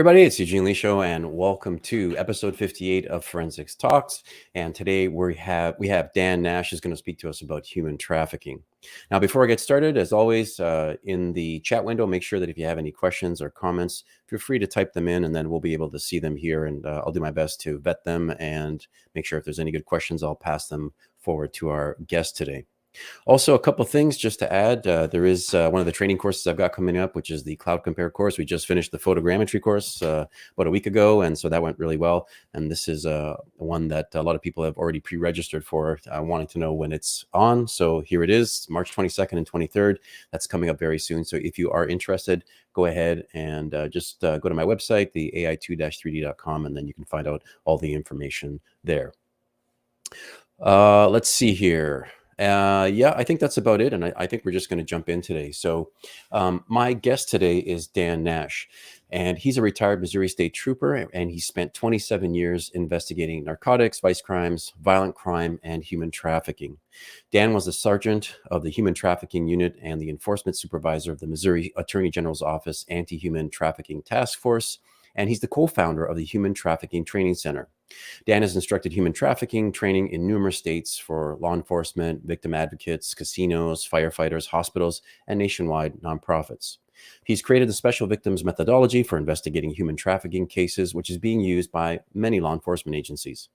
everybody, it's Eugene Lee Show, and welcome to episode 58 of Forensics Talks. And today we have Dan Nash is going to speak to us about human trafficking. Now, before I get started, as always, in the chat window, make sure that if you have any questions or comments, feel free to type them in, and then we'll be able to see them here. And I'll do my best to vet them and make sure if there's any good questions, I'll pass them forward to our guest today. Also, a couple of things just to add. There is one of the training courses I've got coming up, which is the Cloud Compare course. We just finished the photogrammetry course about a week ago, and so that went really well. And this is one that a lot of people have already pre-registered for, wanting to know when it's on. So here it is, March 22nd and 23rd. That's coming up very soon. So if you are interested, go ahead and just go to my website, the ai2-3d.com, and then you can find out all the information there. Let's see here. Yeah, I think that's about it. And I think we're just going to jump in today. So my guest today is Dan Nash, and he's a retired Missouri State Trooper, and he spent 27 years investigating narcotics, vice crimes, violent crime, and human trafficking. Dan was the sergeant of the Human Trafficking Unit and the enforcement supervisor of the Missouri Attorney General's Office Anti-Human Trafficking Task Force, and he's the co-founder of the Human Trafficking Training Center. Dan has instructed human trafficking training in numerous states for law enforcement, victim advocates, casinos, firefighters, hospitals, and nationwide nonprofits. He's created the special victims methodology for investigating human trafficking cases, which is being used by many law enforcement agencies.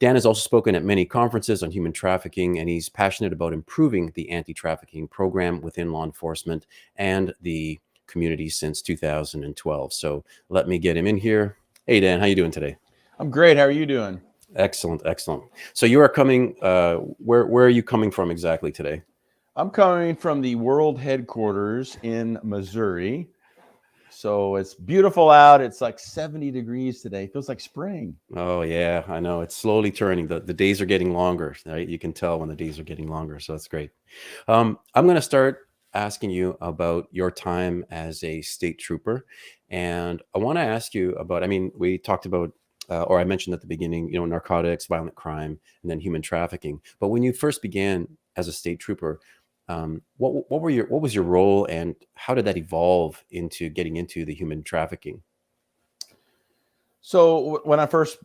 Dan has also spoken at many conferences on human trafficking, and he's passionate about improving the anti-trafficking program within law enforcement and the community since 2012. So let me get him in here. Hey, Dan, how you doing today? I'm great. How are you doing? Excellent, excellent. So you are coming, where are you coming from exactly today? I'm coming from the world headquarters in Missouri. So it's beautiful out. It's like 70 degrees today. It feels like spring. Oh yeah, I know. It's slowly turning. The days are getting longer, right? You can tell when the days are getting longer. So that's great. I'm going to start asking you about your time as a state trooper. And I want to ask you about, we talked about or I mentioned at the beginning, narcotics, violent crime, and then human trafficking. But when you first began as a state trooper, what was your role, and how did that evolve into getting into the human trafficking? So when I first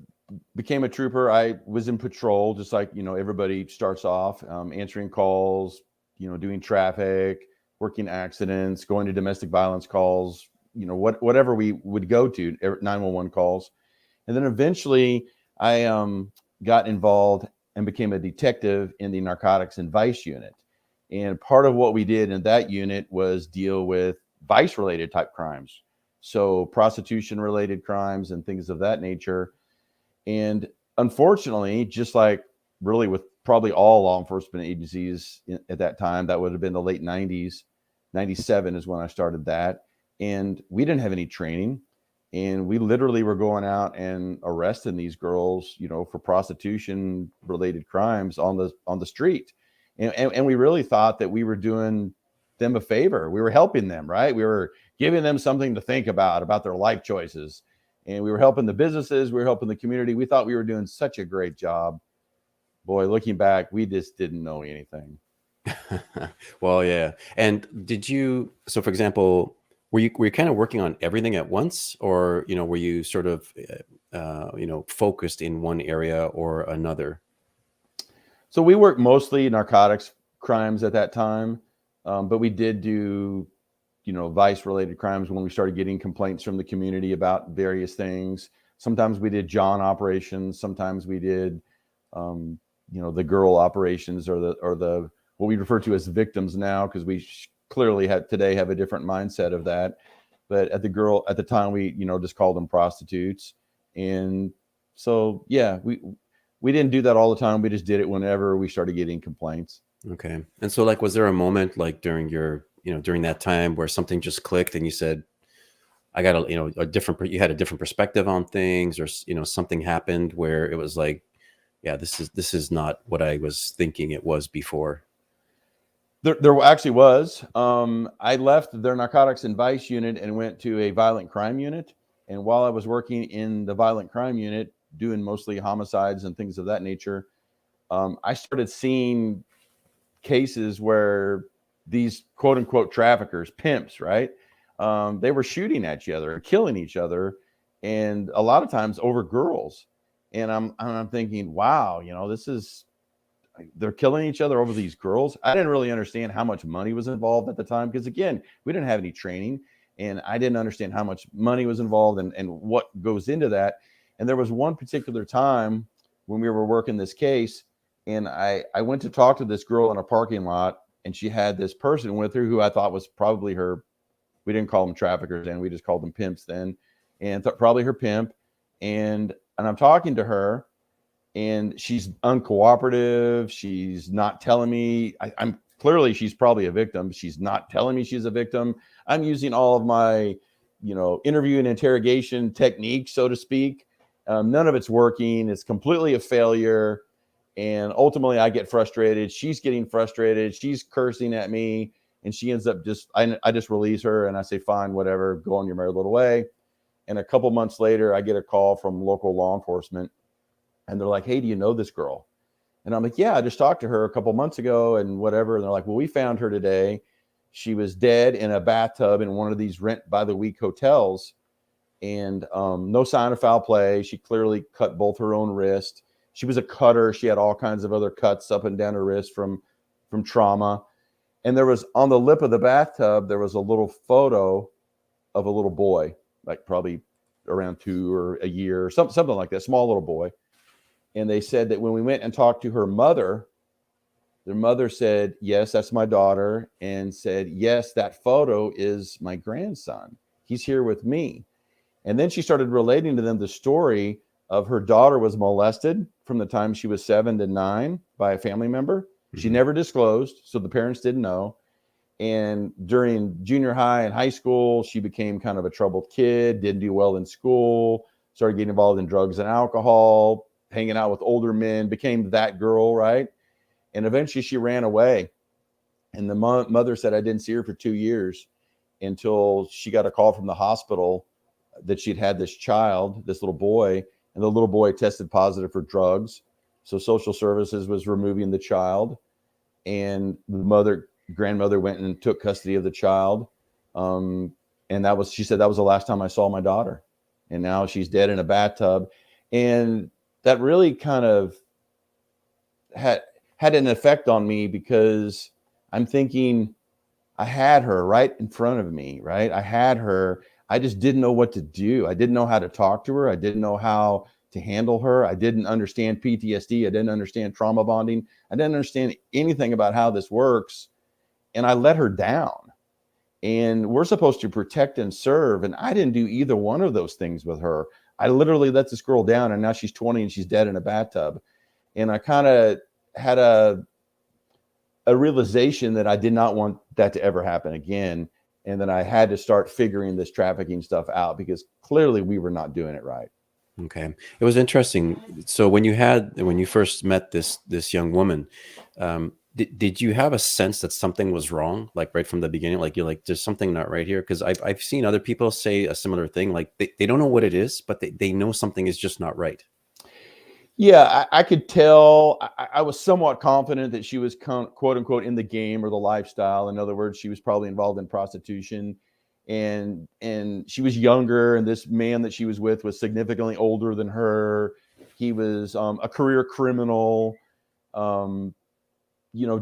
became a trooper, I was in patrol, just like everybody starts off, answering calls, doing traffic, working accidents, going to domestic violence calls, whatever we would go to, 911 calls. And then eventually I got involved and became a detective in the narcotics and vice unit. And part of what we did in that unit was deal with vice related type crimes. So prostitution related crimes and things of that nature. And unfortunately, just like really with probably all law enforcement agencies at that time, that would have been the late 90s, 97 is when I started that. And we didn't have any training. And we literally were going out and arresting these girls, for prostitution related crimes on the street. And we really thought that we were doing them a favor. We were helping them, right? We were giving them something to think about their life choices. And we were helping the businesses. We were helping the community. We thought we were doing such a great job. Boy, looking back, we just didn't know anything. Well, yeah. And so for example, were you kind of working on everything at once, or, were you sort of, focused in one area or another? So we worked mostly narcotics crimes at that time, but we did do, vice related crimes when we started getting complaints from the community about various things. Sometimes we did John operations. Sometimes we did, the girl operations, or the what we refer to as victims now, because we clearly today have a different mindset of that. But at the time, we just called them prostitutes. And so yeah, we didn't do that all the time. We just did it whenever we started getting complaints. Okay. And so, like, was there a moment like during that time where something just clicked and you said, I got you had a different perspective on things, or something happened where it was like, yeah, this is not what I was thinking it was before? There actually was. I left their narcotics and vice unit and went to a violent crime unit. And while I was working in the violent crime unit, doing mostly homicides and things of that nature, I started seeing cases where these quote unquote traffickers, pimps, right? They were shooting at each other and killing each other. and a lot of times over girls. And I'm thinking, wow, they're killing each other over these girls. I didn't really understand how much money was involved at the time, because again, we didn't have any training, and I didn't understand how much money was involved and what goes into that. And there was one particular time when we were working this case, and I went to talk to this girl in a parking lot, and she had this person with her who I thought was probably her. We didn't call them traffickers then, we just called them pimps then, and probably her pimp. And I'm talking to her, and she's uncooperative. She's not telling me. I'm clearly, she's probably a victim. She's not telling me she's a victim. I'm using all of my, interview and interrogation techniques, so to speak. None of it's working. It's completely a failure. And ultimately, I get frustrated. She's getting frustrated. She's cursing at me, and she ends up I just release her, and I say, fine, whatever, go on your merry little way. And a couple months later, I get a call from local law enforcement, and they're like, hey, do you know this girl? And I'm like, yeah, I just talked to her a couple months ago and whatever. And they're like, well, we found her today. She was dead in a bathtub in one of these rent by the week hotels, and no sign of foul play. She clearly cut both her own wrist. She was a cutter. She had all kinds of other cuts up and down her wrist from trauma. And there was, on the lip of the bathtub, there was a little photo of a little boy, like probably around 2 or a year, or something like that, small little boy. And they said that when we went and talked to her mother, their mother said, yes, that's my daughter, and said, yes, that photo is my grandson. He's here with me. And then she started relating to them the story of her daughter was molested from the time she was 7 to 9 by a family member. Mm-hmm. She never disclosed, so the parents didn't know. And during junior high and high school, she became kind of a troubled kid, didn't do well in school, started getting involved in drugs and alcohol, hanging out with older men, became that girl, right? And eventually she ran away. And the mother said, I didn't see her for 2 years until she got a call from the hospital that she'd had this child, this little boy, and the little boy tested positive for drugs. So social services was removing the child, and the grandmother went and took custody of the child. And she said, that was the last time I saw my daughter. And now she's dead in a bathtub. And that really kind of had an effect on me, because I'm thinking, I had her right in front of me, right? I had her. I just didn't know what to do. I didn't know how to talk to her. I didn't know how to handle her. I didn't understand PTSD. I didn't understand trauma bonding. I didn't understand anything about how this works. And I let her down. And we're supposed to protect and serve. And I didn't do either one of those things with her. I literally let this girl down, and now she's 20 and she's dead in a bathtub. And I kind of had a realization that I did not want that to ever happen again. And then I had to start figuring this trafficking stuff out, because clearly we were not doing it right. Okay. It was interesting. So when you first met this young woman, did you have a sense that something was wrong, like right from the beginning? Like you're like, there's something not right here? Because I've seen other people say a similar thing. Like they don't know what it is, but they know something is just not right. Yeah, I could tell. I was somewhat confident that she was quote unquote in the game or the lifestyle. In other words, she was probably involved in prostitution, and she was younger. And this man that she was with was significantly older than her. He was a career criminal.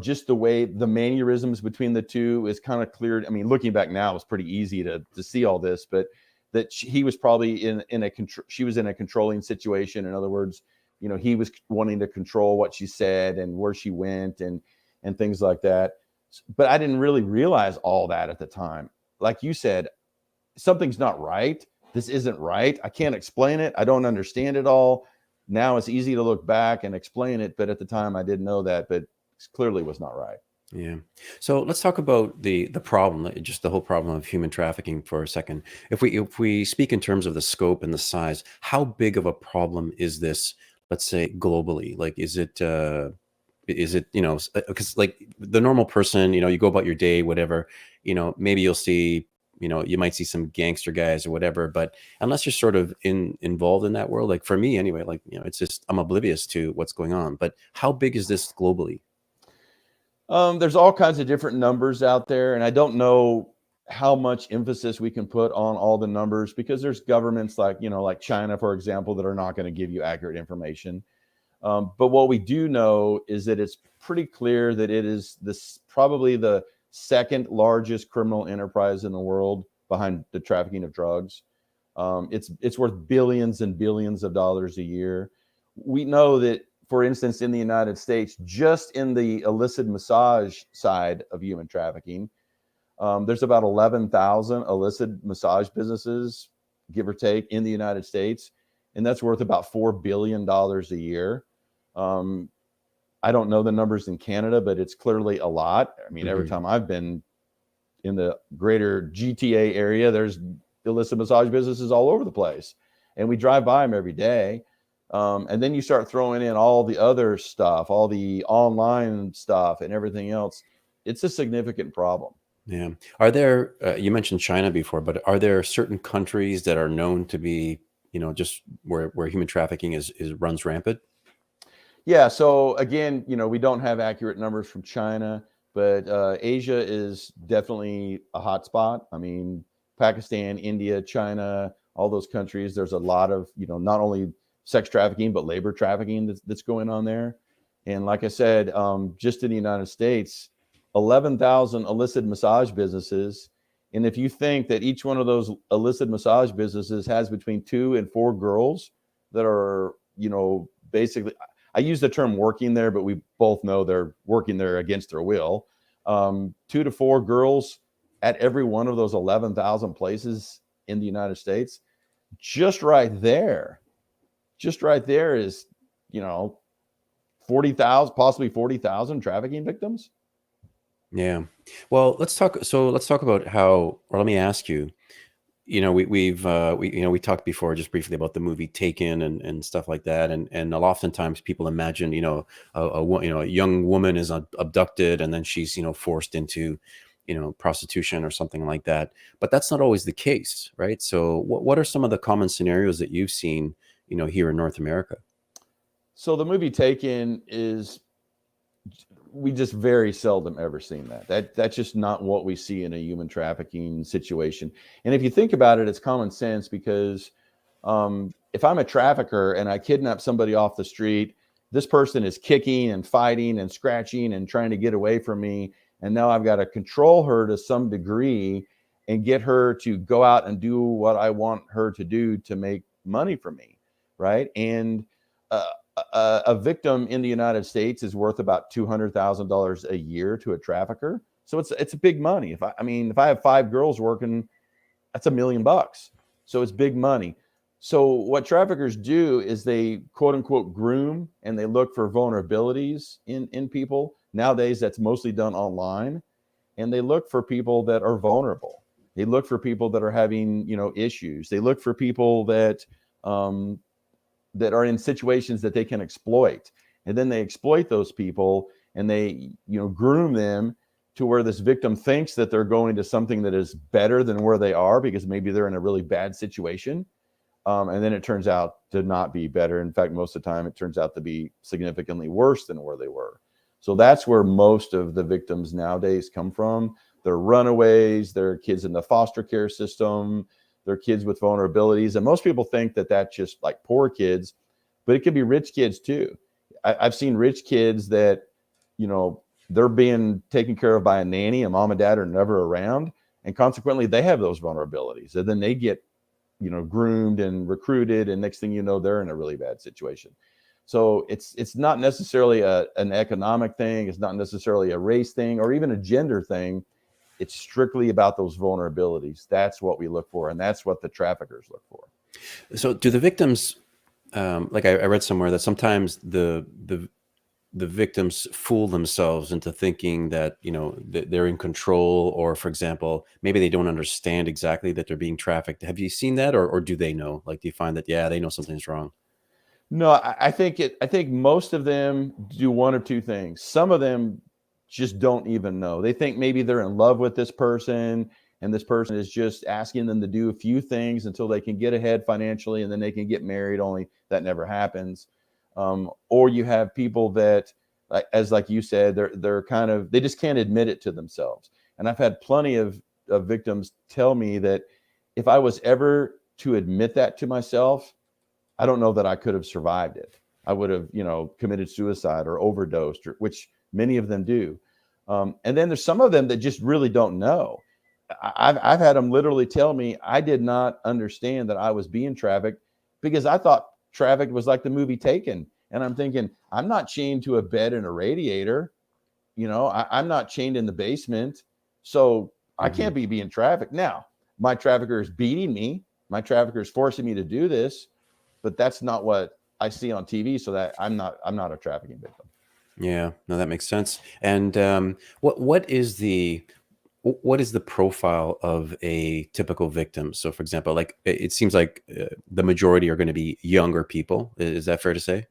Just the way the mannerisms between the two is kind of clear. I mean, looking back now, it's pretty easy to see all this, but that he was probably she was in a controlling situation. In other words, he was wanting to control what she said and where she went and things like that. But I didn't really realize all that at the time. Like you said, something's not right. This isn't right. I can't explain it. I don't understand it all. Now it's easy to look back and explain it. But at the time I didn't know that, but it clearly was not right. Yeah. So let's talk about the problem, just the whole problem of human trafficking for a second. If we speak in terms of the scope and the size, how big of a problem is this, let's say globally? Like, is it, because like the normal person, you go about your day, whatever, maybe you'll see, you might see some gangster guys or whatever, but unless you're sort of involved in that world, like for me anyway, like, it's just, I'm oblivious to what's going on. But how big is this globally? There's all kinds of different numbers out there, and I don't know how much emphasis we can put on all the numbers, because there's governments like, like China, for example, that are not going to give you accurate information. But what we do know is that it's pretty clear that it is probably the second largest criminal enterprise in the world behind the trafficking of drugs. It's worth billions and billions of dollars a year. We know that, for instance, in the United States, just in the illicit massage side of human trafficking, there's about 11,000 illicit massage businesses, give or take, in the United States, and that's worth about $4 billion a year. I don't know the numbers in Canada, but it's clearly a lot. I mean, every time I've been in the greater GTA area, there's illicit massage businesses all over the place, and we drive by them every day. And then you start throwing in all the other stuff, all the online stuff and everything else. It's a significant problem. Yeah. Are there, you mentioned China before, but are there certain countries that are known to be, just where human trafficking is runs rampant? Yeah. So again, we don't have accurate numbers from China, but Asia is definitely a hot spot. I mean, Pakistan, India, China, all those countries, there's a lot of, not only sex trafficking, but labor trafficking that's going on there. And like I said, just in the United States, 11,000 illicit massage businesses. And if you think that each one of those illicit massage businesses has between 2 and 4 girls that are, basically, I use the term working there, but we both know they're working there against their will. 2 to 4 girls at every one of those 11,000 places in the United States, just right there is, 40,000, possibly 40,000 trafficking victims. Yeah. Well, let's talk about how, or let me ask you, we talked before just briefly about the movie Taken and stuff like that. And oftentimes people imagine, a young woman is abducted and then she's, forced into, prostitution or something like that. But that's not always the case, right? So what are some of the common scenarios that you've seen, here in North America? So the movie Taken we just very seldom ever seen that's just not what we see in a human trafficking situation. And if you think about it, it's common sense, because if I'm a trafficker and I kidnap somebody off the street, this person is kicking and fighting and scratching and trying to get away from me, and now I've got to control her to some degree and get her to go out and do what I want her to do to make money for me, right? And a victim in the United States is worth about $200,000 a year to a trafficker. So it's big money. If I have 5 girls working, that's $1 million. So it's big money. So what traffickers do is they quote unquote groom, and they look for vulnerabilities in people. Nowadays, that's mostly done online, and they look for people that are vulnerable. They look for people that are having, issues. They look for people that are in situations that they can exploit. And then they exploit those people, and they, groom them to where this victim thinks that they're going to something that is better than where they are, because maybe they're in a really bad situation. And then it turns out to not be better. In fact, most of the time it turns out to be significantly worse than where they were. So that's where most of the victims nowadays come from. They're runaways, they're kids in the foster care system, they're kids with vulnerabilities. And most people think that that's just like poor kids, but it could be rich kids too. I've seen rich kids that, they're being taken care of by a nanny, and mom and dad are never around. And consequently, they have those vulnerabilities. And then they get, groomed and recruited. And next thing you know, they're in a really bad situation. So it's not necessarily an economic thing. It's not necessarily a race thing or even a gender thing. It's strictly about those vulnerabilities. That's what we look for, and that's what the traffickers look for. So do the victims, like I read somewhere that sometimes the victims fool themselves into thinking that, they're in control, or for example, maybe they don't understand exactly that they're being trafficked. Have you seen that, or do they know? Like, do you find that, yeah, they know something's wrong? No, I think most of them do one or two things. Some of them just don't even know. They think maybe they're in love with this person, and this person is just asking them to do a few things until they can get ahead financially, and then they can get married. Only that never happens. Or you have people that, like you said, they just can't admit it to themselves. And I've had plenty of of victims tell me that if I was ever to admit that to myself, I don't know that I could have survived it. I would have, committed suicide or overdosed, which many of them do. And then there's some of them that just really don't know. I've had them literally tell me, I did not understand that I was being trafficked because I thought trafficked was like the movie Taken. And I'm thinking, I'm not chained to a bed and a radiator. I'm not chained in the basement. So I can't be being trafficked. Now, my trafficker is beating me. My trafficker is forcing me to do this, but that's not what I see on TV. So that I'm not a trafficking victim. Yeah, no, that makes sense. And what is the profile of a typical victim? So, for example, like it seems like the majority are going to be younger people. Is that fair to say?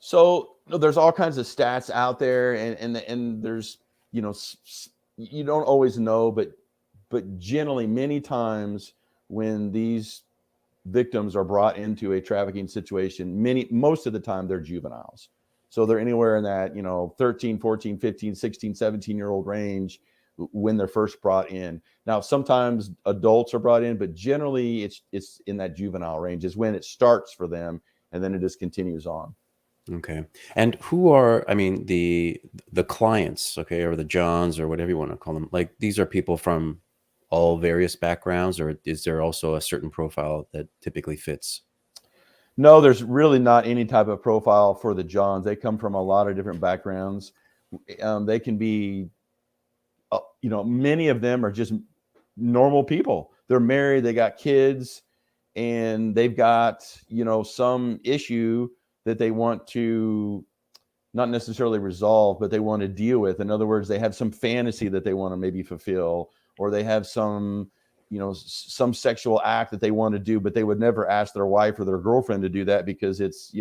So there's all kinds of stats out there, and there's you don't always know, but generally many times when these victims are brought into a trafficking situation, most of the time they're juveniles. So they're anywhere in that 13, 14, 15, 16, 17-year-old range when they're first brought in. Now sometimes adults are brought in, but generally it's in that juvenile range is when it starts for them, and then it just continues on. Okay. And who are, I mean, the clients, okay, or the Johns or whatever you want to call them, like these are people from all various backgrounds, or is there also a certain profile that typically fits? No, there's really not any type of profile for the Johns. They come from a lot of different backgrounds. They can be, many of them are just normal people. They're married, they got kids, and they've got, some issue that they want to not necessarily resolve, but they want to deal with. In other words, they have some fantasy that they want to maybe fulfill, or they have some, some sexual act that they want to do, but they would never ask their wife or their girlfriend to do that because it's,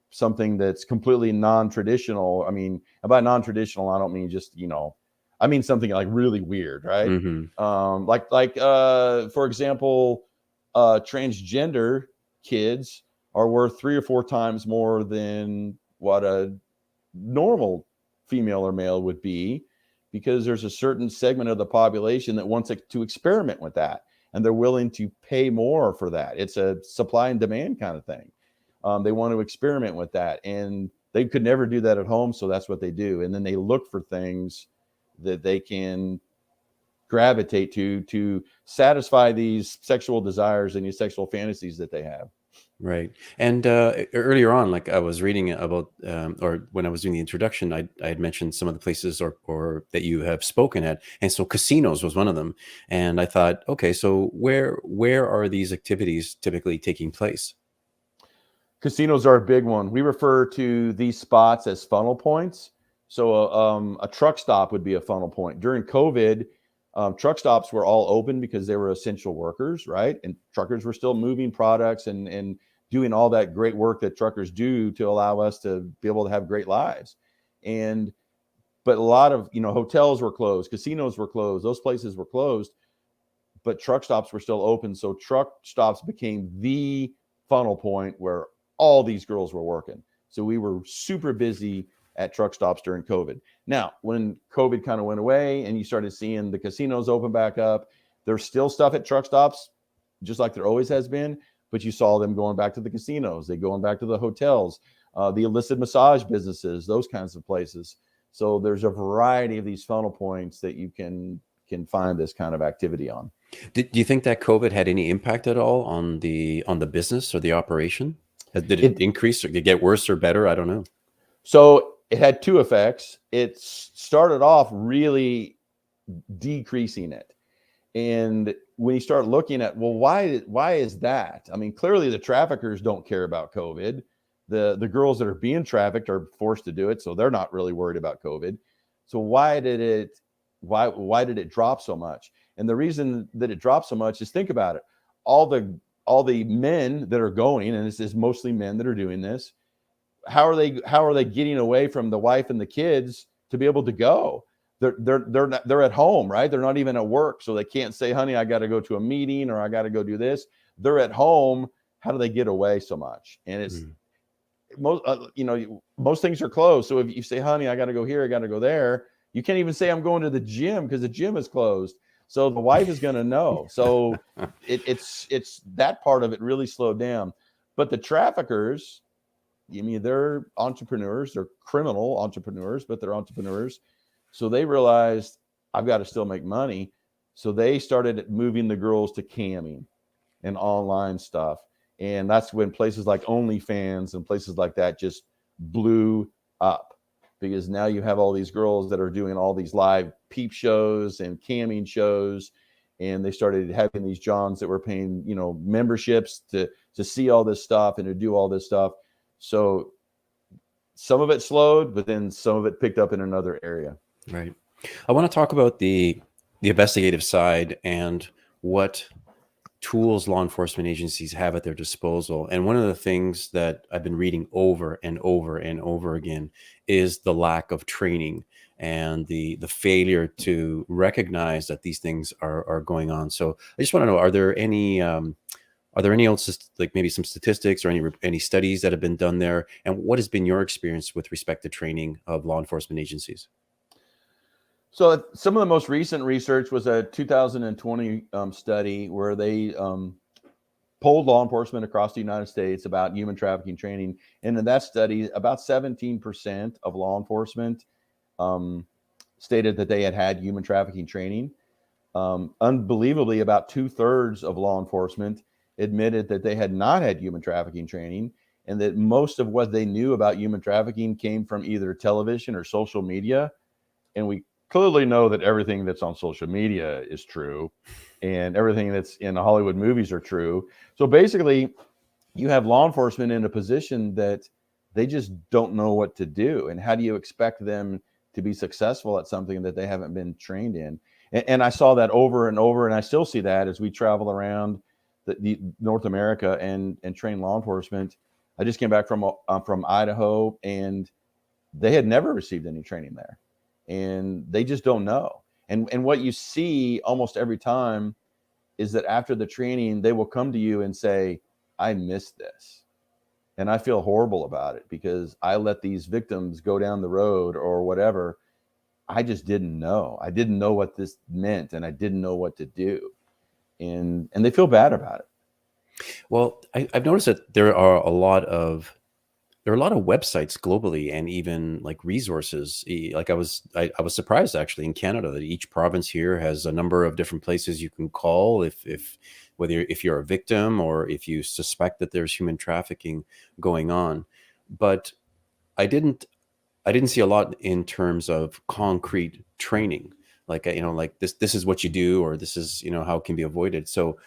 something that's completely non-traditional. I mean, by non-traditional, I don't mean just, I mean something like really weird, right? For example, transgender kids are worth 3 or 4 times more than what a normal female or male would be, because there's a certain segment of the population that wants to experiment with that, and they're willing to pay more for that. It's a supply and demand kind of thing. They want to experiment with that, and they could never do that at home, so that's what they do. And then they look for things that they can gravitate to satisfy these sexual desires and these sexual fantasies that they have. Right. And earlier on, like I was reading about, or when I was doing the introduction, I had mentioned some of the places or that you have spoken at, and so casinos was one of them. And I thought, okay, so where are these activities typically taking place? Casinos are a big one. We refer to these spots as funnel points. So a truck stop would be a funnel point. During COVID, truck stops were all open because they were essential workers, right? And truckers were still moving products and doing all that great work that truckers do to allow us to be able to have great lives. But a lot of, hotels were closed, casinos were closed, those places were closed, but truck stops were still open. So truck stops became the funnel point where all these girls were working. So we were super busy at truck stops during COVID. Now, when COVID kind of went away and you started seeing the casinos open back up, there's still stuff at truck stops, just like there always has been, but you saw them going back to the casinos, they going back to the hotels, the illicit massage businesses, those kinds of places. So there's a variety of these funnel points that you can find this kind of activity on. Do you think that COVID had any impact at all on the business or the operation? Did it increase or did it get worse or better? I don't know. So it had 2 effects. It started off really decreasing it. And when you start looking at, well, why is that? I mean, clearly the traffickers don't care about COVID. The girls that are being trafficked are forced to do it, so they're not really worried about COVID. So why did it drop so much? And the reason that it dropped so much is, think about it. All the men that are going, and this is mostly men that are doing this, how are they getting away from the wife and the kids to be able to go? They're at home, right? They're not even at work, so they can't say, honey, I got to go to a meeting or I got to go do this. They're at home. How do they get away so much? And it's most things are closed. So if you say, honey, I got to go here, I got to go there, You can't even say I'm going to the gym because the gym is closed. So the wife is going to know. So it's that part of it really slowed down. But the traffickers, I mean, they're entrepreneurs, they're criminal entrepreneurs, but they're entrepreneurs. So they realized I've got to still make money. So they started moving the girls to camming and online stuff. And that's when places like OnlyFans and places like that just blew up, because now you have all these girls that are doing all these live peep shows and camming shows. And they started having these Johns that were paying, you know, memberships to see all this stuff and to do all this stuff. So some of it slowed, but then some of it picked up in another area. Right. I want to talk about the investigative side and what tools law enforcement agencies have at their disposal. And one of the things that I've been reading over and over and over again is the lack of training and the failure to recognize that these things are going on. So I just want to know, are there any like maybe some statistics or any studies that have been done there? And what has been your experience with respect to training of law enforcement agencies? So some of the most recent research was a 2020 study where they polled law enforcement across the United States about human trafficking training. And in that study, about 17% of law enforcement stated that they had human trafficking training. Unbelievably, about 2/3 of law enforcement admitted that they had not had human trafficking training, and that most of what they knew about human trafficking came from either television or social media. And we clearly know that everything that's on social media is true, and everything that's in the Hollywood movies are true. So basically, you have law enforcement in a position that they just don't know what to do. And how do you expect them to be successful at something that they haven't been trained in? And I saw that over and over, and I still see that as we travel around the North America and train law enforcement. I just came back from Idaho, and they had never received any training there, and they just don't know. And what you see almost every time is that after the training, they will come to you and say, I missed this, and I feel horrible about it because I let these victims go down the road or whatever. I just didn't know. I didn't know what this meant, and I didn't know what to do. And they feel bad about it. Well, I've noticed that there are a lot of websites globally and even like resources. Like I was surprised actually in Canada that each province here has a number of different places you can call if whether if you're a victim or if you suspect that there's human trafficking going on. But I didn't see a lot in terms of concrete training, like like this is what you do, or this is how it can be avoided. So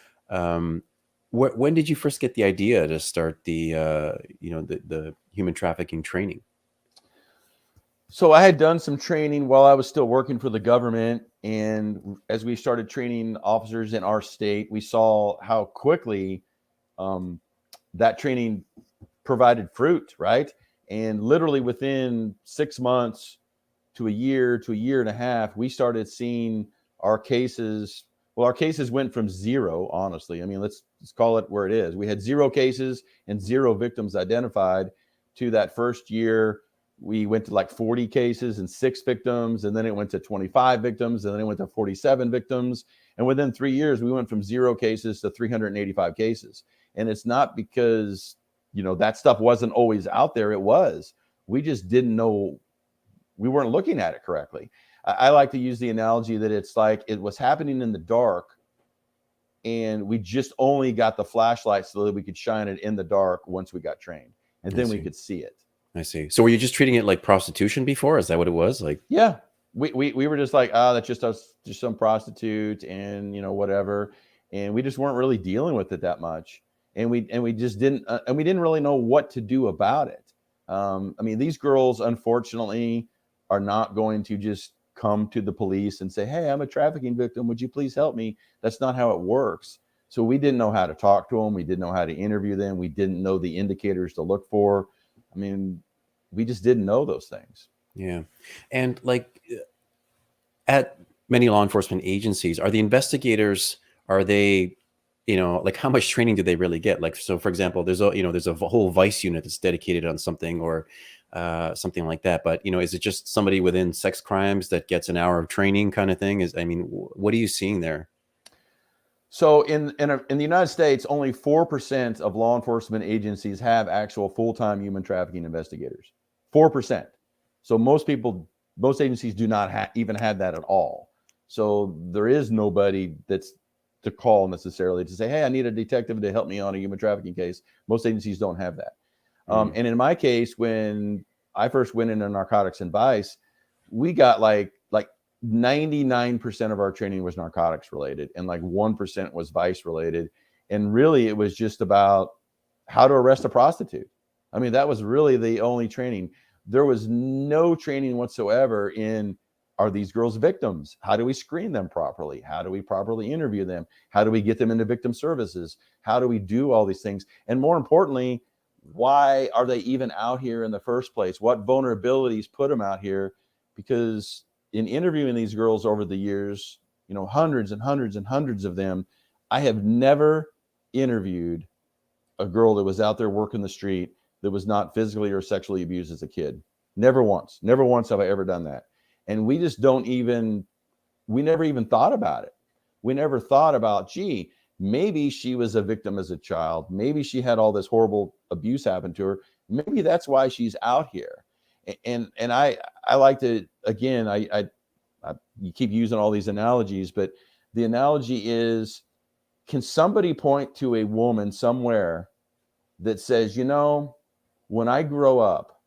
when did you first get the idea to start the the human trafficking training? So I had done some training while I was still working for the government, and as we started training officers in our state, we saw how quickly that training provided fruit, right? And literally within 6 months to a year and a half, we started seeing our cases. Well, our cases went from zero, honestly. I mean, let's call it where it is. We had 0 cases and 0 victims identified. To that first year, we went to like 40 cases and 6 victims, and then it went to 25 victims, and then it went to 47 victims. And within 3 years, we went from 0 cases to 385 cases. And it's not because, that stuff wasn't always out there. It was. We just didn't know. We weren't looking at it correctly. I like to use the analogy that it's like it was happening in the dark, and we just only got the flashlight so that we could shine it in the dark once we got trained, and then we could see it. I see. So were you just treating it like prostitution before? Is that what it was? Like, yeah, we were just like, that's just us, just some prostitute, and whatever, and we just weren't really dealing with it that much, and we just didn't, and we didn't really know what to do about it. I mean, these girls, unfortunately, are not going to just come to the police and say, hey, I'm a trafficking victim, would you please help me? That's not how it works. So we didn't know how to talk to them. We didn't know how to interview them. We didn't know the indicators to look for. I mean, we just didn't know those things. Yeah. And like at many law enforcement agencies, are the investigators, are they, like how much training do they really get? Like, so for example, there's a whole vice unit that's dedicated on something, or something like that. But is it just somebody within sex crimes that gets an hour of training kind of thing? What are you seeing there? So in the United States, only 4% of law enforcement agencies have actual full-time human trafficking investigators. 4%. So most agencies do not even have that at all. So there is nobody that's to call necessarily to say, hey, I need a detective to help me on a human trafficking case. Most agencies don't have that. And in my case, when I first went into narcotics and vice, we got like 99% of our training was narcotics related, and like 1% was vice related. And really, it was just about how to arrest a prostitute. I mean, that was really the only training. There was no training whatsoever in, are these girls victims? How do we screen them properly? How do we properly interview them? How do we get them into victim services? How do we do all these things? And more importantly, why are they even out here in the first place? What vulnerabilities put them out here? Because in interviewing these girls over the years, hundreds and hundreds and hundreds of them, I have never interviewed a girl that was out there working the street that was not physically or sexually abused as a kid. Never once have I ever done that. And we never even thought about it. We never thought about, gee, maybe she was a victim as a child. Maybe she had all this horrible abuse happen to her. Maybe that's why she's out here. And I like to, again, you keep using all these analogies, but the analogy is, can somebody point to a woman somewhere that says, when I grow up,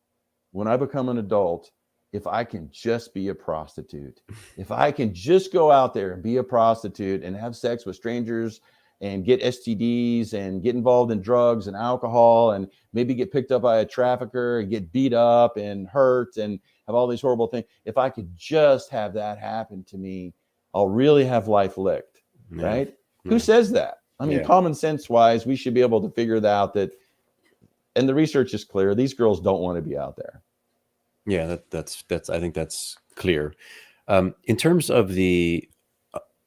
when I become an adult, if I can just be a prostitute, if I can just go out there and be a prostitute and have sex with strangers and get STDs and get involved in drugs and alcohol and maybe get picked up by a trafficker and get beat up and hurt and have all these horrible things. If I could just have that happen to me, I'll really have life licked, right? Yeah. Who says that? I mean, common sense wise, we should be able to figure that and the research is clear. These girls don't want to be out there. Yeah, that's I think that's clear. In terms of the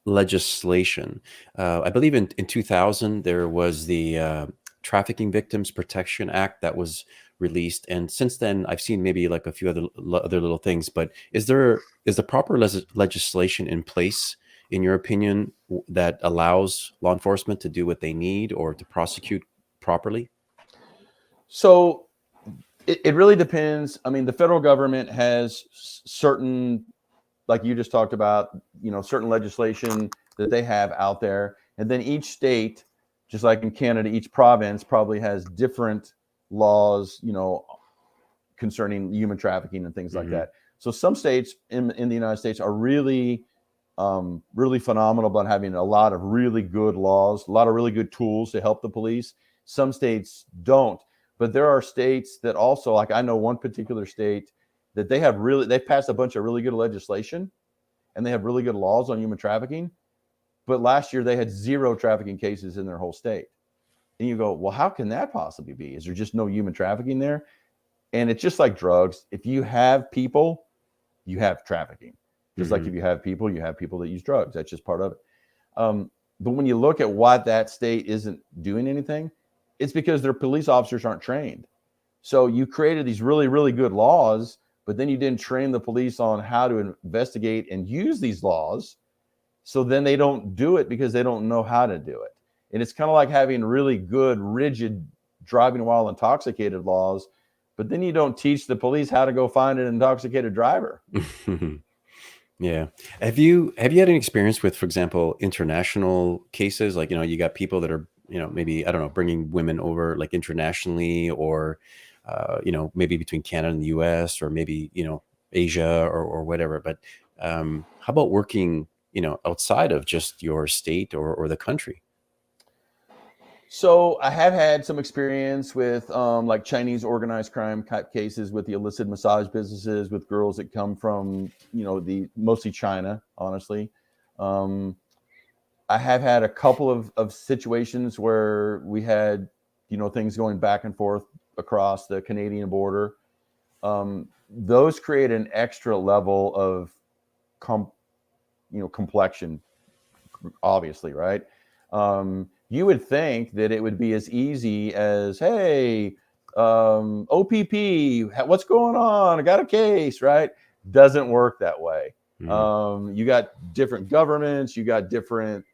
legislation, I believe in 2000 there was the Trafficking Victims Protection Act that was released, and since then I've seen maybe like a few other little things. But is the proper legislation in place, in your opinion, that allows law enforcement to do what they need or to prosecute properly? So it really depends. I mean, the federal government has certain, like you just talked about, certain legislation that they have out there. And then each state, just like in Canada, each province probably has different laws, concerning human trafficking and things like that. So some states in the United States are really, really phenomenal about having a lot of really good laws, a lot of really good tools to help the police. Some states don't. But there are states that also, like I know one particular state that they've passed a bunch of really good legislation and they have really good laws on human trafficking. But last year they had 0 trafficking cases in their whole state. And you go, well, how can that possibly be? Is there just no human trafficking there? And it's just like drugs. If you have people, you have trafficking. Just like if you have people that use drugs. That's just part of it. But when you look at why that state isn't doing anything, it's because their police officers aren't trained. So you created these really, really good laws, but then you didn't train the police on how to investigate and use these laws. So then they don't do it because they don't know how to do it. And it's kind of like having really good, rigid driving while intoxicated laws, but then you don't teach the police how to go find an intoxicated driver. Yeah. Have you had any experience with, for example, international cases? Like, you got people that are, maybe, I don't know, bringing women over like internationally, or, maybe between Canada and the US, or maybe, Asia or whatever. But how about working, outside of just your state or the country? So I have had some experience with like Chinese organized crime type cases with the illicit massage businesses with girls that come from, mostly China, honestly. I have had a couple of situations where we had, things going back and forth across the Canadian border. Those create an extra level of complexion, obviously, right? You would think that it would be as easy as, hey, OPP, what's going on? I got a case, right? Doesn't work that way. You got different governments, you got different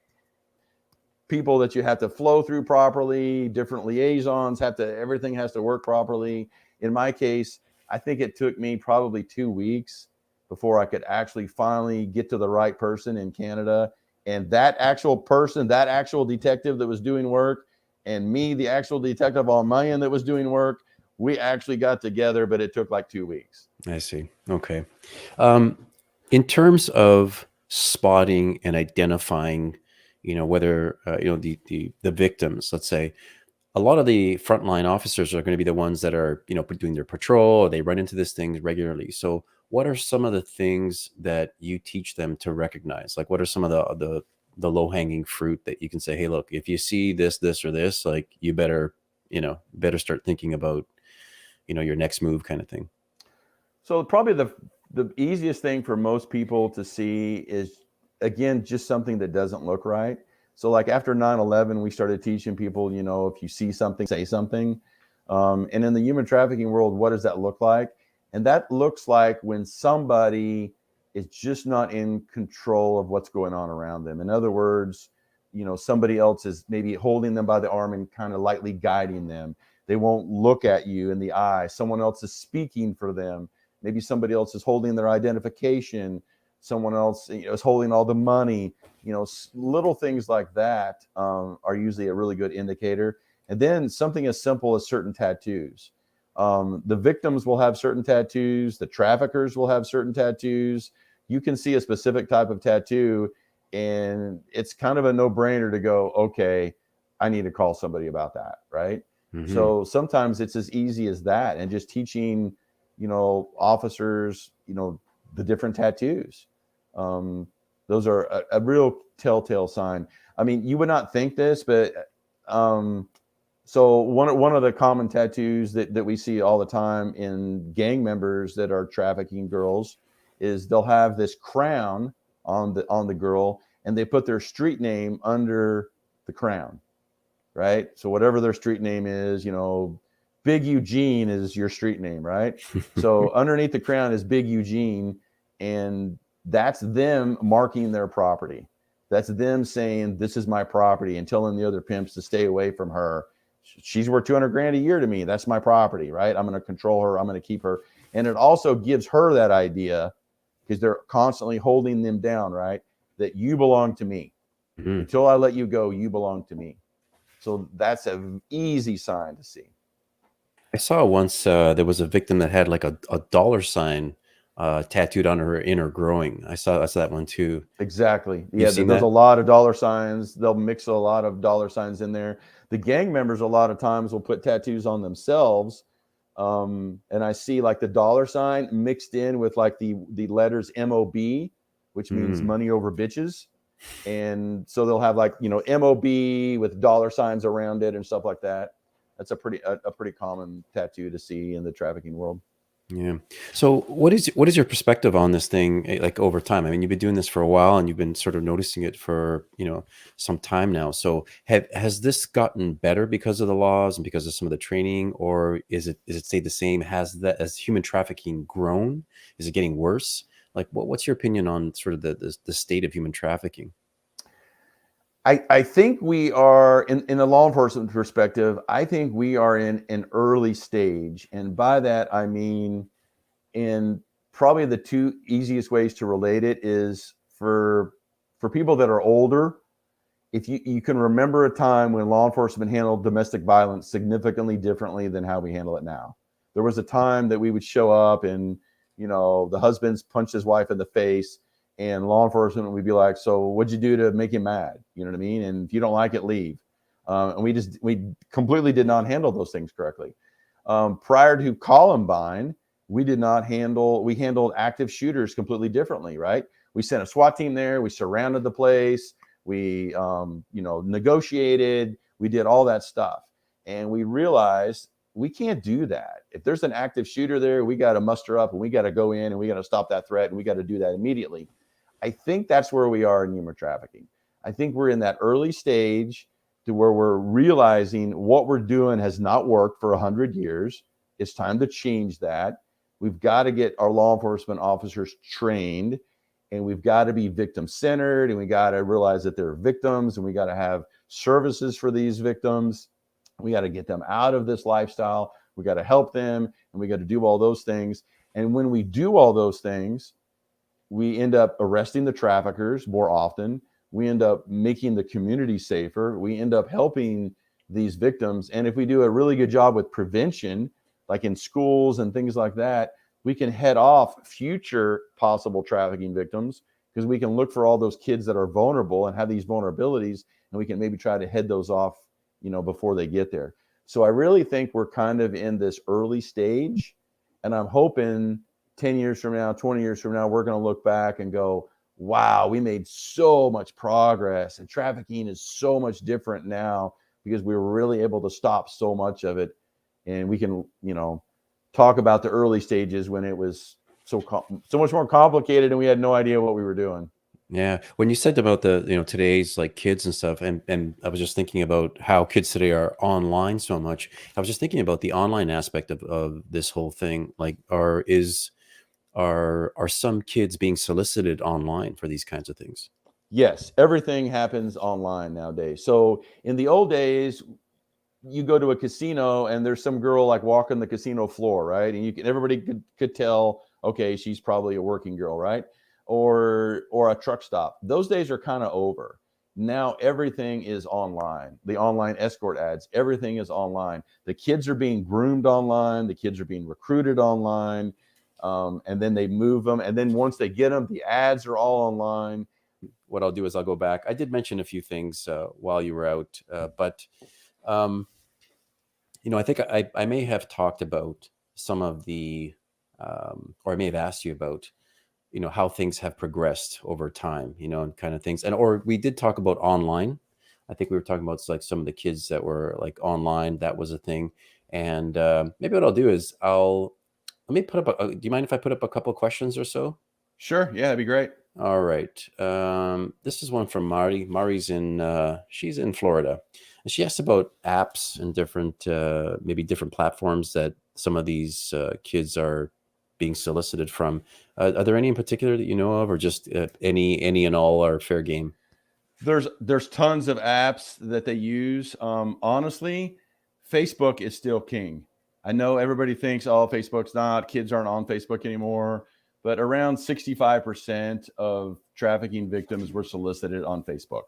people that you have to flow through properly, different liaisons everything has to work properly. In my case, I think it took me probably 2 weeks before I could actually finally get to the right person in Canada. And that actual person, that actual detective that was doing work, and me, the actual detective on my end that was doing work, we actually got together, but it took like 2 weeks. I see. Okay. In terms of spotting and identifying, whether the victims, let's say, a lot of the frontline officers are going to be the ones that are, doing their patrol, or they run into these things regularly. So what are some of the things that you teach them to recognize? Like, what are some of the low-hanging fruit that you can say, hey, look, if you see this or this, like, you better start thinking about, your next move, kind of thing? So probably the easiest thing for most people to see is, again, just something that doesn't look right. So like after 9/11, we started teaching people, if you see something, say something. And in the human trafficking world, what does that look like? And that looks like when somebody is just not in control of what's going on around them. In other words, somebody else is maybe holding them by the arm and kind of lightly guiding them. They won't look at you in the eye. Someone else is speaking for them. Maybe somebody else is holding their identification. Someone else is holding all the money. Little things like that are usually a really good indicator. And then something as simple as certain tattoos. The victims will have certain tattoos. The traffickers will have certain tattoos. You can see a specific type of tattoo, and it's kind of a no-brainer to go, okay, I need to call somebody about that, right? Mm-hmm. So sometimes it's as easy as that, and just teaching, officers, the different tattoos. Those are a real telltale sign. I mean, you would not think this, but so one of the common tattoos that we see all the time in gang members that are trafficking girls is they'll have this crown on the girl, and they put their street name under the crown, right? So whatever their street name is, Big Eugene is your street name, right? So underneath the crown is Big Eugene, and that's them marking their property. That's them saying, this is my property, and telling the other pimps to stay away from her. She's worth 200 grand a year to me. That's my property, right? I'm going to control her. I'm going to keep her. And it also gives her that idea, because they're constantly holding them down, right? That you belong to me. Mm-hmm. Until I let you go, you belong to me. So that's an easy sign to see. I saw once there was a victim that had like a dollar sign tattooed on her inner groin. I saw that one too. Exactly. Yeah, there's a lot of dollar signs. They'll mix a lot of dollar signs in there. The gang members a lot of times will put tattoos on themselves. And I see like the dollar sign mixed in with like the letters MOB, which means money over bitches. And so they'll have like, MOB with dollar signs around it and stuff like that. That's a pretty common tattoo to see in the trafficking world. Yeah. So what is your perspective on this thing, like over time? I mean, you've been doing this for a while, and you've been sort of noticing it for, some time now. So has this gotten better because of the laws and because of some of the training, or is it stayed the same? Has human trafficking grown? Is it getting worse? Like, what's your opinion on sort of the state of human trafficking? I think we are in a law enforcement perspective. I think we are in an early stage, and by that I mean, in probably the two easiest ways to relate it is for people that are older. If you can remember a time when law enforcement handled domestic violence significantly differently than how we handle it now. There was a time that we would show up and the husband's punched his wife in the face, and law enforcement would be like, so what'd you do to make him mad? You know what I mean? And if you don't like it, leave. And we completely did not handle those things correctly. Prior to Columbine, we handled active shooters completely differently, right? We sent a SWAT team there. We surrounded the place. We, negotiated. We did all that stuff. And we realized we can't do that. If there's an active shooter there, we got to muster up and we got to go in and we got to stop that threat, and we got to do that immediately. I think that's where we are in human trafficking. I think we're in that early stage. to where we're realizing what we're doing has not worked for 100 years. It's time to change that. We've got to get our law enforcement officers trained, and we've got to be victim centered, and we got to realize that they're victims, and we got to have services for these victims. We got to get them out of this lifestyle. We got to help them, and we got to do all those things. And when we do all those things, we end up arresting the traffickers more often. We end up making the community safer. We end up helping these victims. And if we do a really good job with prevention, like in schools and things like that, we can head off future possible trafficking victims, because we can look for all those kids that are vulnerable and have these vulnerabilities, and we can maybe try to head those off, before they get there. So I really think we're kind of in this early stage, and I'm hoping 10 years from now, 20 years from now, we're going to look back and go, wow, we made so much progress, and trafficking is so much different now because we were really able to stop so much of it. And we can, talk about the early stages when it was so much more complicated and we had no idea what we were doing. Yeah. When you said about the, today's like kids and stuff, and I was just thinking about how kids today are online so much. I was just thinking about the online aspect of this whole thing. Like, are some kids being solicited online for these kinds of things? Yes, everything happens online nowadays. So in the old days, you go to a casino and there's some girl like walking the casino floor, right? And everybody could tell, okay, she's probably a working girl, right? Or a truck stop. Those days are kind of over. Now everything is online. The online escort ads, everything is online. The kids are being groomed online. The kids are being recruited online. And then they move them. And then once they get them, the ads are all online. What I'll do is I'll go back. I did mention a few things while you were out, but I think I may have talked about some of the, or I may have asked you about, how things have progressed over time, and kind of things. Or we did talk about online. I think we were talking about like some of the kids that were like online. That was a thing. And maybe what I'll do is let me put up, do you mind if I put up a couple of questions or so? Sure. Yeah, that'd be great. All right. This is one from Mari. Mari's she's in Florida. And she asked about apps and different, maybe different platforms that some of these kids are being solicited from. Are there any in particular that you know of, or just any and all are fair game? There's tons of apps that they use. Honestly, Facebook is still king. I know everybody thinks, oh, Facebook's not, kids aren't on Facebook anymore, but around 65% of trafficking victims were solicited on Facebook.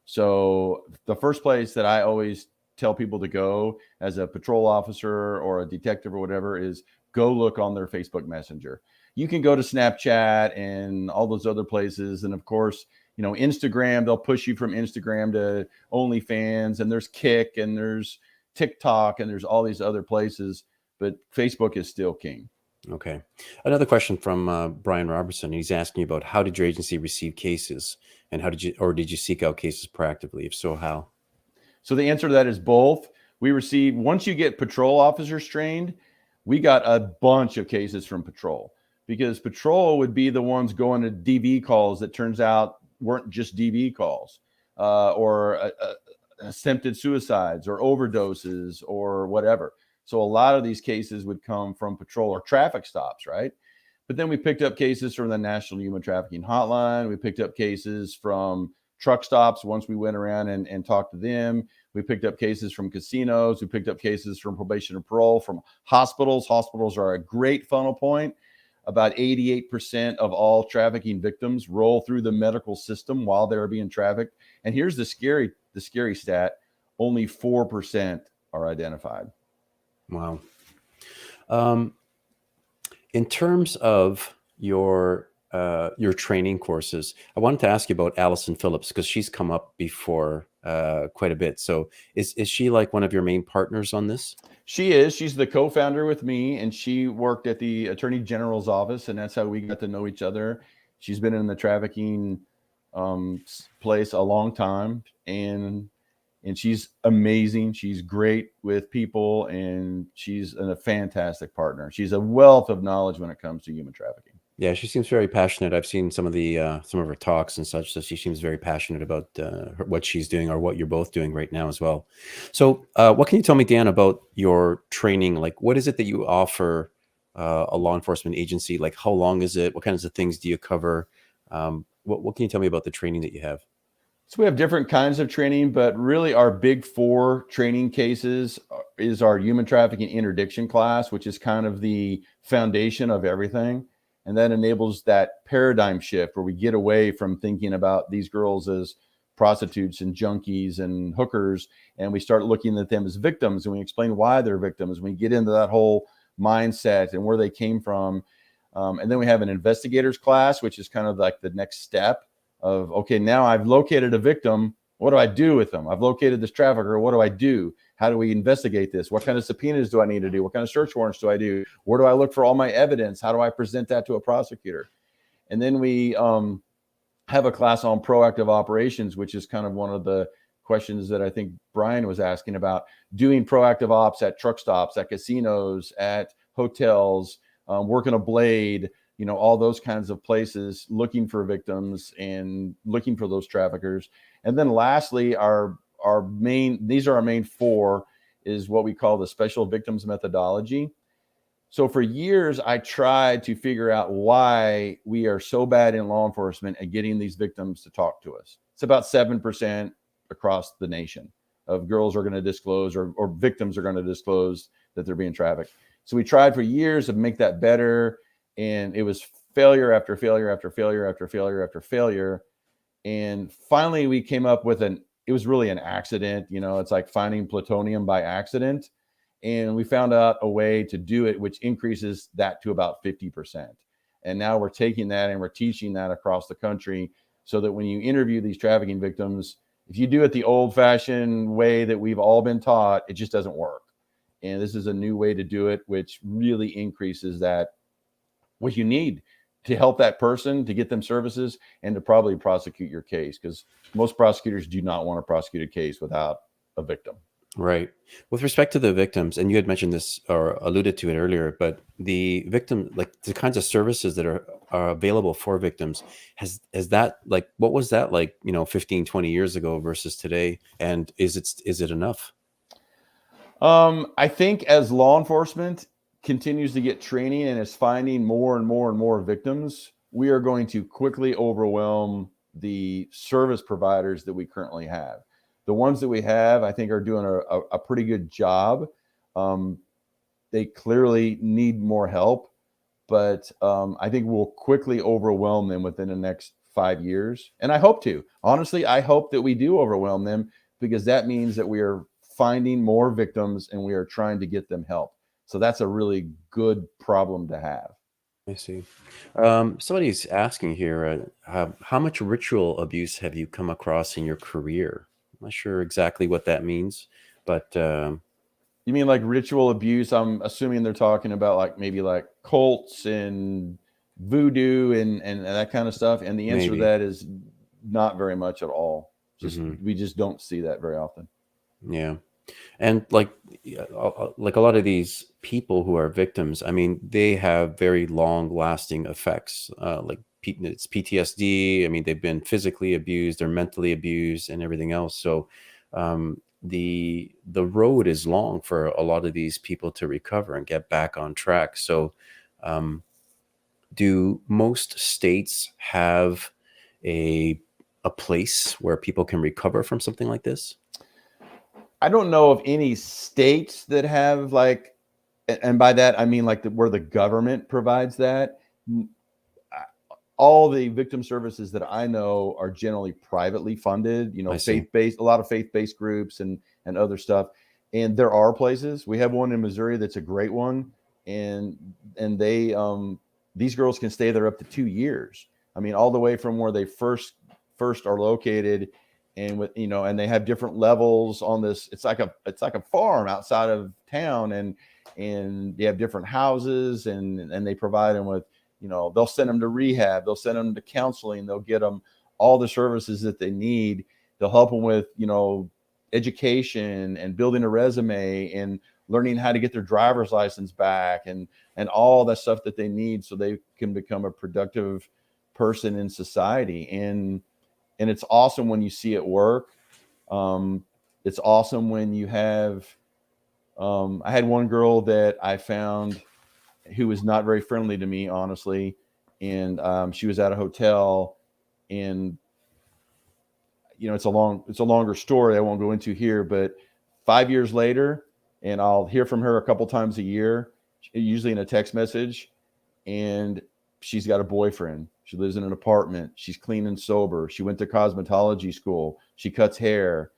So the first place that I always tell people to go as a patrol officer or a detective or whatever is go look on their Facebook Messenger. You can go to Snapchat and all those other places. And of course, Instagram, they'll push you from Instagram to OnlyFans, and there's Kick, and there's TikTok, and there's all these other places, but Facebook is still king. Okay. Another question from Brian Robertson. He's asking about, how did your agency receive cases, and did you seek out cases proactively? If so, how? So the answer to that is both. Once you get patrol officers trained, we got a bunch of cases from patrol, because patrol would be the ones going to DV calls that turns out weren't just DV calls, or attempted suicides or overdoses or whatever. So a lot of these cases would come from patrol or traffic stops, right? But then we picked up cases from the National Human Trafficking Hotline. We picked up cases from truck stops once we went around and talked to them. We picked up cases from casinos. We picked up cases from probation and parole, from hospitals. Hospitals are a great funnel point. About 88% of all trafficking victims roll through the medical system while they're being trafficked. And here's the scary stat: only 4% are identified. Wow. In terms of your training courses, I wanted to ask you about Allison Phillips, because she's come up before quite a bit. So is she like one of your main partners on this? She is. She's the co-founder with me, and she worked at the Attorney General's office, and that's how we got to know each other. She's been in the trafficking place a long time, and she's amazing. She's great with people, and she's a fantastic partner. She's a wealth of knowledge when it comes to human trafficking. Yeah, she seems very passionate. I've seen some of her talks and such, so she seems very passionate about what she's doing or what you're both doing right now as well. So, what can you tell me, Dan, about your training? Like, what is it that you offer a law enforcement agency? Like, how long is it? What kinds of things do you cover? What can you tell me about the training that you have? So we have different kinds of training, but really our big four training cases is our human trafficking interdiction class, which is kind of the foundation of everything. And that enables that paradigm shift where we get away from thinking about these girls as prostitutes and junkies and hookers, and we start looking at them as victims, and we explain why they're victims. We get into that whole mindset and where they came from. And then we have an investigators class, which is kind of like the next step of, okay, now I've located a victim. What do I do with them? I've located this trafficker. What do I do? How do we investigate this? What kind of subpoenas do I need to do? What kind of search warrants do I do? Where do I look for all my evidence? How do I present that to a prosecutor? And then we have a class on proactive operations, which is kind of one of the questions that I think Brian was asking about, doing proactive ops at truck stops, at casinos, at hotels, working a blade, all those kinds of places, looking for victims and looking for those traffickers. And then lastly, these are our main four, is what we call the special victims methodology. So for years, I tried to figure out why we are so bad in law enforcement at getting these victims to talk to us. It's about 7% across the nation of girls are going to disclose, or victims are going to disclose that they're being trafficked. So we tried for years to make that better. And it was failure after failure after failure after failure after failure. And finally, we came up with it was really an accident. It's like finding plutonium by accident. And we found out a way to do it, which increases that to about 50%. And now we're taking that and we're teaching that across the country so that when you interview these trafficking victims, if you do it the old fashioned way that we've all been taught, it just doesn't work. And this is a new way to do it, which really increases that, what you need to help that person, to get them services, and to probably prosecute your case, because most prosecutors do not want to prosecute a case without a victim. Right. With respect to the victims, and you had mentioned this or alluded to it earlier, but the victim, like the kinds of services that are available for victims, has that, like, what was that like, 15, 20 years ago versus today? And is it enough? I think as law enforcement continues to get training and is finding more and more and more victims, we are going to quickly overwhelm the service providers that we currently have. The ones that we have, I think, are doing a pretty good job. They clearly need more help, but I think we'll quickly overwhelm them within the next 5 years. And I hope to. Honestly, I hope that we do overwhelm them, because that means that we are finding more victims and we are trying to get them help. So that's a really good problem to have. I see. Somebody's asking here, how much ritual abuse have you come across in your career? I'm not sure exactly what that means, but You mean like ritual abuse? I'm assuming they're talking about like maybe like cults and voodoo and that kind of stuff. And the answer to maybe. that is not very much at all. Hmm. We just don't see that very often. Yeah. And like a lot of these people who are victims, I mean, they have very long lasting effects. It's PTSD. I mean, they've been physically abused, they're mentally abused, and everything else. So the road is long for a lot of these people to recover and get back on track. So um, do most states have a a place where people can recover from something like this? I don't know of any states that have like, and by that I mean like where the government provides that. All the victim services that I know are generally privately funded, I see. faith-based, a lot of faith-based groups and other stuff. And there are places. We have one in Missouri that's a great one. And they these girls can stay there up to 2 years. I mean, all the way from where they first are located, and with and they have different levels on this. It's like a farm outside of town, and they have different houses, and they provide them with, they'll send them to rehab, they'll send them to counseling, they'll get them all the services that they need. They'll help them with, education and building a resume and learning how to get their driver's license back, and all that stuff that they need so they can become a productive person in society. And it's awesome when you see it work. It's awesome when you have, I had one girl that I found who was not very friendly to me, honestly. And she was at a hotel, and it's a longer story I won't go into here, but 5 years later, and I'll hear from her a couple times a year, usually in a text message, and she's got a boyfriend. She lives in an apartment. She's clean and sober. She went to cosmetology school. She cuts hair.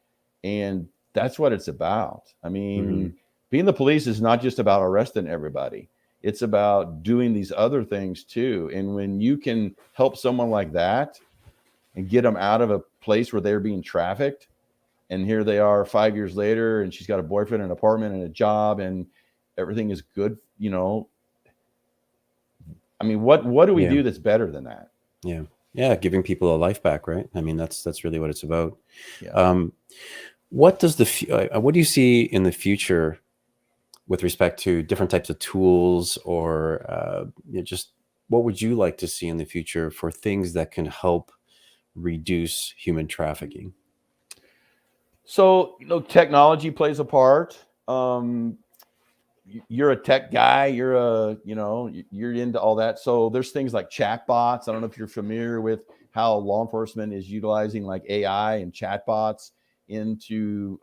And that's what it's about. I mean, being the police is not just about arresting everybody. It's about doing these other things too. And when you can help someone like that and get them out of a place where they're being trafficked, and here they are 5 years later, and she's got a boyfriend, an apartment, and a job, and everything is good, I mean, what do we do that's better than that? Yeah, giving people a life back, right? I mean, that's really what it's about. Yeah. What do you see in the future with respect to different types of tools, or just what would you like to see in the future for things that can help reduce human trafficking? So, technology plays a part. You're a tech guy, you're into all that. So there's things like chatbots. I don't know if you're familiar with how law enforcement is utilizing like AI and chatbots into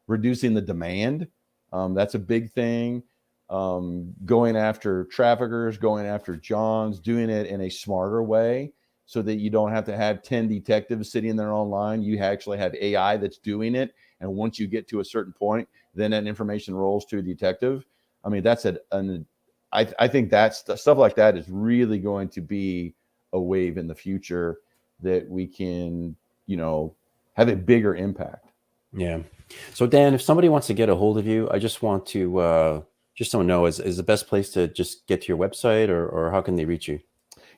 reducing the demand. That's a big thing. Going after traffickers, going after Johns, doing it in a smarter way so that you don't have to have 10 detectives sitting there online. You actually have AI that's doing it. And once you get to a certain point, then that information rolls to a detective. I mean, that's I think that's stuff like that is really going to be a wave in the future that we can, have a bigger impact. Yeah. So Dan, if somebody wants to get a hold of you, I just want to just so know, is the best place to just get to your website, or how can they reach you?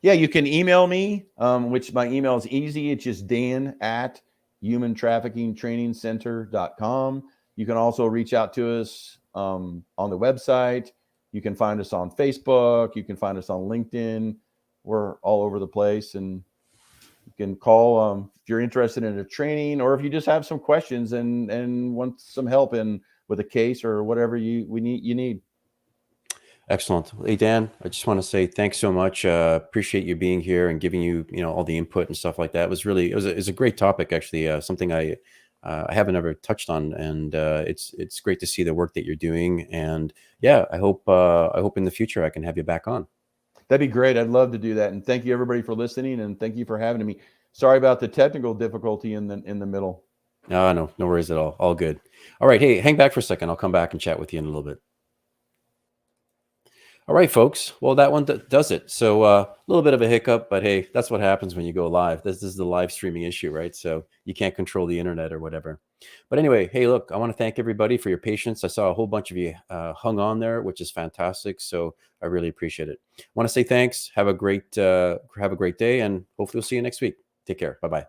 Yeah, you can email me, which my email is easy. It's just dan@humantraffickingtrainingcenter.com. You can also reach out to us on the website. You can find us on Facebook. You can find us on LinkedIn. We're all over the place, and you can call if you're interested in a training, or if you just have some questions and want some help with a case or whatever you need. Excellent. Hey, Dan, I just want to say thanks so much. Appreciate you being here and giving you, all the input and stuff like that. It was a great topic, actually. Something I haven't ever touched on, and it's great to see the work that you're doing. And yeah, I hope in the future I can have you back on. That'd be great. I'd love to do that. And thank you everybody for listening, and thank you for having me. Sorry about the technical difficulty in the middle. No worries at all. All good. All right. Hey, hang back for a second. I'll come back and chat with you in a little bit. All right, folks. Well, that one does it. So a little bit of a hiccup, but hey, that's what happens when you go live. This is the live streaming issue, right? So you can't control the internet or whatever. But anyway, hey, look, I want to thank everybody for your patience. I saw a whole bunch of you hung on there, which is fantastic. So I really appreciate it. I want to say thanks. Have a great day, and hopefully we'll see you next week. Take care. Bye-bye.